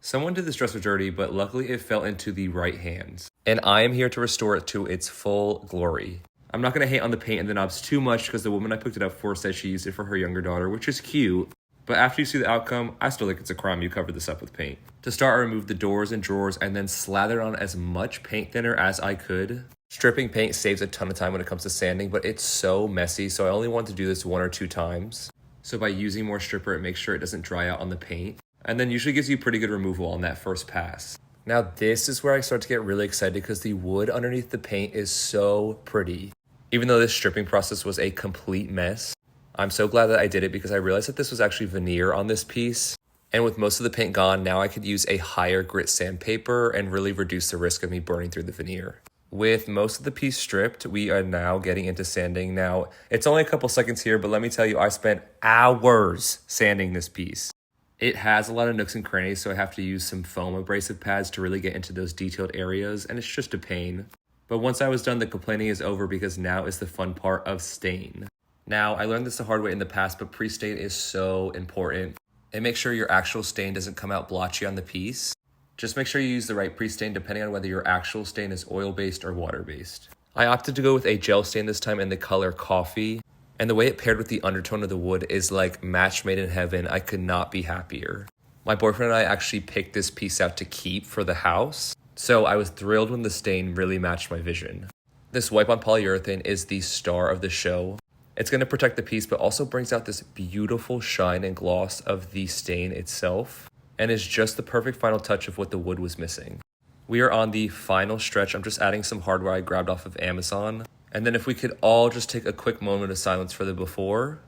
Someone did this dresser dirty, but luckily it fell into the right hands. And I am here to restore it to its full glory. I'm not going to hate on the paint and the knobs too much because the woman I picked it up for said she used it for her younger daughter, which is cute. But after you see the outcome, I still think it's a crime you covered this up with paint. To start, I removed the doors and drawers and then slathered on as much paint thinner as I could. Stripping paint saves a ton of time when it comes to sanding, but it's so messy, so I only want to do this 1 or 2 times. So by using more stripper, it makes sure it doesn't dry out on the paint, and then usually gives you pretty good removal on that first pass. Now this is where I start to get really excited because the wood underneath the paint is so pretty. Even though this stripping process was a complete mess, I'm so glad that I did it because I realized that this was actually veneer on this piece. And with most of the paint gone, now I could use a higher grit sandpaper and really reduce the risk of me burning through the veneer. With most of the piece stripped, we are now getting into sanding. Now, it's only a couple seconds here, but let me tell you, I spent hours sanding this piece. It has a lot of nooks and crannies, so I have to use some foam abrasive pads to really get into those detailed areas, and it's just a pain. But once I was done, the complaining is over because now is the fun part of stain. Now, I learned this the hard way in the past, but pre-stain is so important. And make sure your actual stain doesn't come out blotchy on the piece. Just make sure you use the right pre-stain depending on whether your actual stain is oil-based or water-based. I opted to go with a gel stain this time in the color coffee. And the way it paired with the undertone of the wood is like match made in heaven. I could not be happier. My boyfriend and I actually picked this piece out to keep for the house. So I was thrilled when the stain really matched my vision. This wipe on polyurethane is the star of the show. It's going to protect the piece, but also brings out this beautiful shine and gloss of the stain itself, and is just the perfect final touch of what the wood was missing. We are on the final stretch. I'm just adding some hardware I grabbed off of Amazon. And then if we could all just take a quick moment of silence for the before.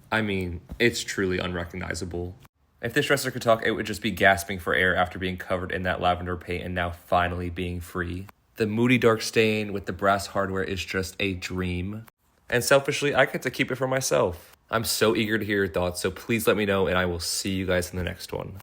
I mean, it's truly unrecognizable. If this dresser could talk, it would just be gasping for air after being covered in that lavender paint and now finally being free. The moody dark stain with the brass hardware is just a dream. And selfishly, I get to keep it for myself. I'm so eager to hear your thoughts, so please let me know and I will see you guys in the next one.